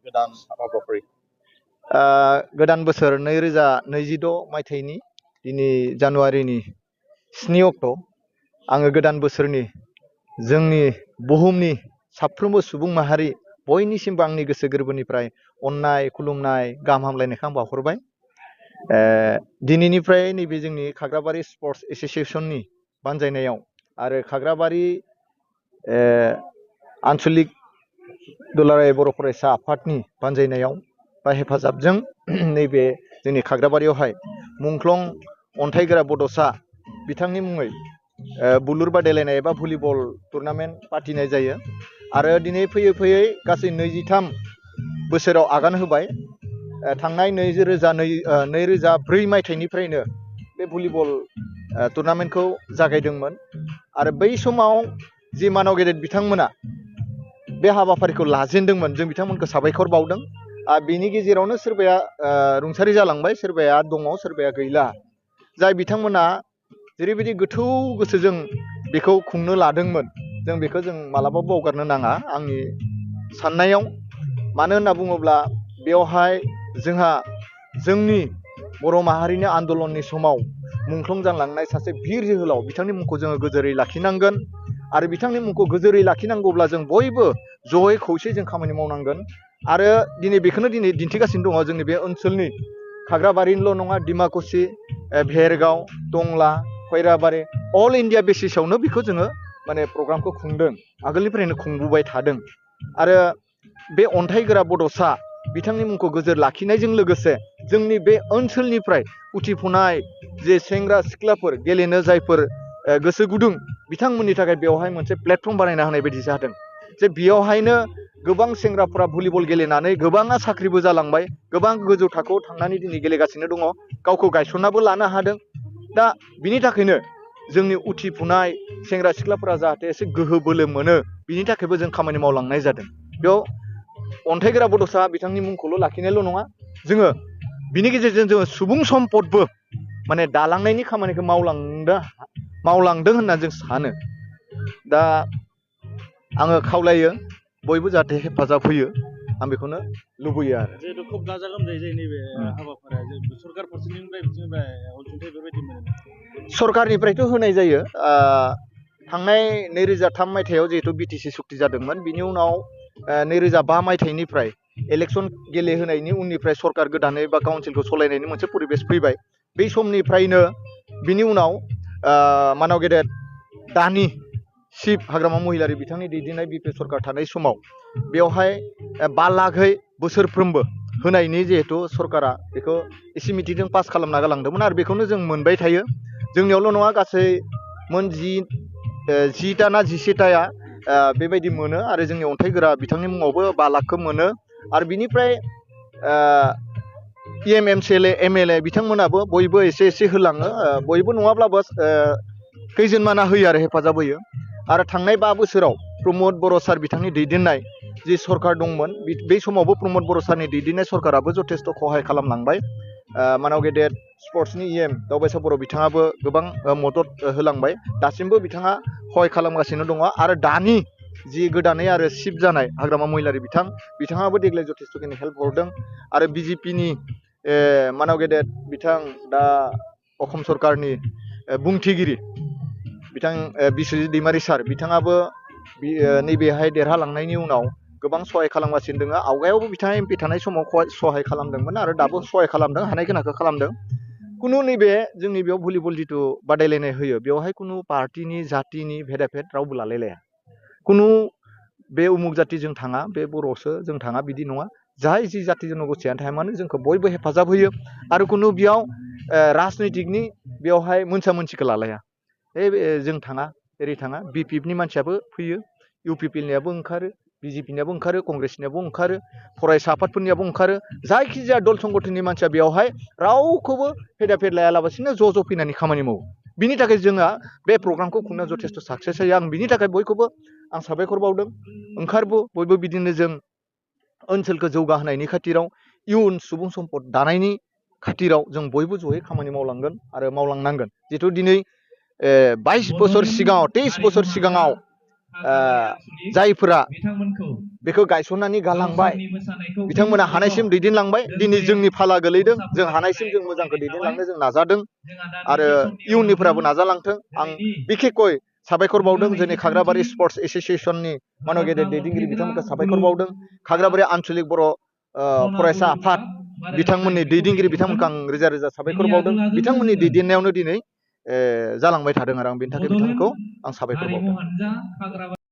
गोदान हाबाफारि गोदान बोसोर 2026 मायथाइनि दिनै जानुवारिनि 7 अक्ट' आङो गोदान बोसोरनि जोंनि बुहुमनि साफ्रोमबो सुबुं माहारि बयनिसिमबो आंनि गोसो गोरबोनिफ्राय अननाय खुलुमनाय गाहाम हामलायनायखौ आं बावहरबाय। दिनैनिफ्राय नैबे जोंनि खाग्राबारि स्पर्ट्स एसोसिएशननि बानजायनायाव आरो खाग्राबारि आन्चलिक दुलाराय बर' फरायसा आफादनि बानजायनायाव बा हेफाजाबजों नैबे जोंनि खाग्राबारियावहाय मुंख्लं अन्थाइगोरा बड'सा बिथांनि मुङै बुलुर बादायलायनाय एबा भलिबल टुर्नामेन्ट पातिनाय जायो आरो दिनै फैयै फैयै गासै 23 बोसोराव आगान होबाय। थांनाय 2004 मायथाइनिफ्रायनो बे भलिबल टुर्नामेन्टखौ जागायदोंमोन आरो बै समाव जि मानव गेदेर बिथांमोना बे हाबाफारिखौ लाजेनदोंमोन जों बिथांमोनखौ साबायखर बावदों। बिनि गेजेरावनो सोरबाया रुंसारि जालांबाय, सोरबाया दङ, सोरबाया गैला। जाय बिथांमोना जेरैबायदि गोथौ गोसोजों बेखौ खुंनो लादोंमोन जों बेखौ जों मालाबाबो बावगारनो नाङा आंनि साननायाव। मानो होनना बुङोब्ला बेवहाय जोंहा जोंनि बर' माहारिनि आन्दलननि समाव मुंख्लं जालांनाय सासे बिर जोहोलाव बिथांनि मुंखौ जोङो गोजोरै लाखिनांगोन आरो बिथांनि मुंखौ गोजोरै लाखिनांगौब्ला जों बयबो जयै खौसे जों खामानि मावनांगोन। आरो दिनै बेखौनो दिन्थिगासिनो दङ जोंनि बे ओनसोलनि खाग्राबारिनिल' नङा, डिमाकुसि, भेरगाव, टंला, खैराबारि अल इन्डिया बेसिसावनो बेखौ जोङो माने प्रग्रामखौ खुंदों, आगोलनिफ्रायनो खुंबोबाय थादों। आरो बे अन्थाइगोरा बड'सा बिथांनि मुंखौ गोजोर लाखिनायजों लोगोसे जोंनि बे ओनसोलनिफ्राय उथिफुनाय जे सेंग्रा सिख्लाफोर गेलेनो जायफोर गोसो गुदुं बिथांमोननि थाखाय बेवहाय मोनसे प्लेटफर्म बानायना होनाय बायदि जादों जे बेयावहायनो गोबां सेंग्राफोरा भलिबल गेलेनानै गोबाङा साख्रिबो जालांबाय, गोबां गोजौ थाखोआव थांनानै दिनै गेलेगासिनो दङ, गावखौ गायसननाबो लानो हादों। दा बिनि थाखायनो जोंनि उथिफुनाय सेंग्रा सिख्लाफोरा जाहाथे एसे गोहो बोलो मोनो बिनि थाखायबो जों खामानि मावलांनाय जादों। बेयाव अन्थाइगोरा बड'सा बिथांनि मुंखौल' लाखिनायल' नङा, जोङो बिनि गेजेरजों जोङो सुबुं सम्पदबो माने दालांनायनि खामानिखौ मावलांदों होनना जों सानो। दा आङो खावलायो बयबो जाहाथे हेफाजाब होयो, आं बेखौनो लुबैयो आरो। जिहेतु खोब गाजा गोमजायै जायो नैबे हाबाफारिया, सरकार फारसेनिफ्राय बिथिंनिफ्राय अनसुंथाइ बेबायदि मोनो? सरकारनिफ्रायथ' होनाय जायो। थांनाय 2003 मायथाइयाव जिहेतु बिटिसि सुक्ति जादोंमोन, बिनि उनाव 2005 मायथाइनिफ्राय इलेक्सन गेलेहोनायनि उननिफ्राय सरकार गोदानै बा काउन्सिलखौ सालायनायनि मोनसे परिबेस फैबाय। बै समनिफ्रायनो बिनि उनाव मानव गेदेर दानि चिफ हाग्रामा महिलारि बिथांनि दैदेननाय बिपि सरकार थानाय समाव बेवहाय 5 लाखै बोसोरफ्रोमबो होनायनि जिहेतु सरकारा बेखौ एसिमिटिजों पास खालामना गालांदोंमोन आरो बेखौनो जों मोनबाय थायो। जोंनियावल' नङा, गासै मोन 10टा ना 11टाया बेबायदि मोनो आरो जोंनि अन्थाइगोरा बिथांनि मुङावबो 5 लाखखौ मोनो। आरो बिनिफ्राय एमएलए एमएलए बिथांमोनाबो बयबो एसे एसे होलाङो, बयबो नङाब्लाबो खैजोनमाना होयो आरो हेफाजाब होयो। आरो थांनाय 5 बोसोराव प्रमद बर' सार बिथांनि दैदेननाय जि सरकार दंमोन बै समावबो प्रमद बर' सारनि दैदेननाय सरकाराबो जथेस्थ' सहाय खालामलांबाय। मानव गेदेर स्पर्ट्सनि दावबायसा बर' बिथाङाबो गोबां मदद होलांबाय, दासिमबो बिथाङा सहाय खालामगासिनो दङ। आरो दानि जि गोदानै आरो चिफ जानाय हाग्रामा महिलारि बिथाङाबो देग्लाय जथेस्थ'खिनि हेल्प हरदों। आरो बिजेपिनि मानव गेदेर बिथां दा असम सरकारनि बुंथिगिरि बिथां बिस्वजित दैमारि सार बिथाङाबो नैबेहाय देरहालांनायनि उनाव गोबां सहाय खालामगासिनो दङ। आवगायावबो बिथाङा एमपि थानाय समाव सहाय खालामदोंमोन आरो दाबो सहाय खालामदों, हानाय गोनांखौ खालामदों। खुनु नैबे जोंनि बेयाव भलिबल जिथु बादायलायनाय होयो बेवहाय खुनु पार्टिनि जातिनि भेदाभेद रावबो लालायलाया। खुनु बे उमुक जातिजों थाङा, बे बर'सो जों थाङा बिदि नङा। जाय जि जातिजों नगथियानो थाया मानो जोंखौ बयबो हेफाजाब होयो आरो खुनु बेयाव राजनितिकनि बेवहाय मोनसा मोनसिखौ लालाया। जों थाङा ओरै थाङा, बिपिएफनि मानसियाबो फैयो, इउपिपिएलनियाबो ओंखारो, बिजेपिनियाबो ओंखारो, कंग्रेसनियाबो ओंखारो, फरायसा आफादफोरनियाबो ओंखारो। जायखिजाया दल संगठननि मानसिया बेवहाय रावखौबो भेदाभेद लायालाबासिनो ज' फैनानै खामानि मावो। बिनि थाखाय जोंहा बे प्रग्रामखौ खुंनो जथेस्थ' साक्सेस जायो। आं बिनि थाखाय बयखौबो आं साबायखर बावदों। बयबो बिदिनो जों ओनसोलखौ जौगाहोनायनि खाथिराव, इयुन सुबुं सम्पद दानायनि खाथिराव जों बयबो जयै खामानि मावलांगोन आरो मावलांनांगोन। जिहेथु दिनै 22 बोसोर सिगाङाव 23 बोसोर सिगाङाव जायफोरा बेखौ गायसननानै गालांबाय बिथांमोना हानायसिम दैदेनलांबाय दिनै जोंनि फाला गोलैदों जों हानायसिम जों मोजांखौ दैदेनलांनो जों नाजादों आरो इयुननिफ्राबो नाजालांथों आं बिखेखय साबायखर बावदों जोंनि खाग्राबारि स्पर्ट्स एस'सियेसननि मानगेदेर दैदेनगिरि बिथांमोनखौ साबायखर बावदों खाग्राबारि आन्चलिक बर' फरायसा आफाद बिथांमोननि दैदेनगिरि बिथांमोनखौ आं रोजा रोजा साबायखर बावदों बिथांमोननि दैदेननायावनो दिनै जालांबाय थादों आरो आं बेनि थाखाय बिथांमोनखौ आं साबायखर बावदों